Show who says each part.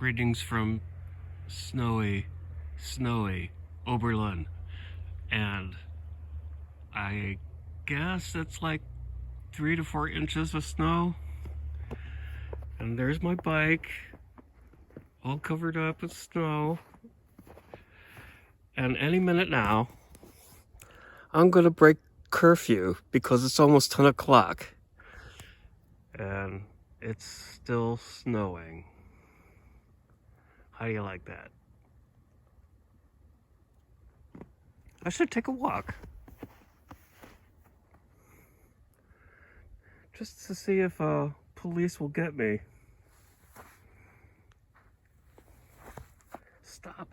Speaker 1: Greetings from snowy Oberlin, and I guess it's like 3 to 4 inches of snow. And there's my bike, all covered up with snow. And any minute now, I'm gonna break curfew because it's almost 10 o'clock. And it's still snowing. How do you like that? I should take a walk. Just to see if police will get me. Stop.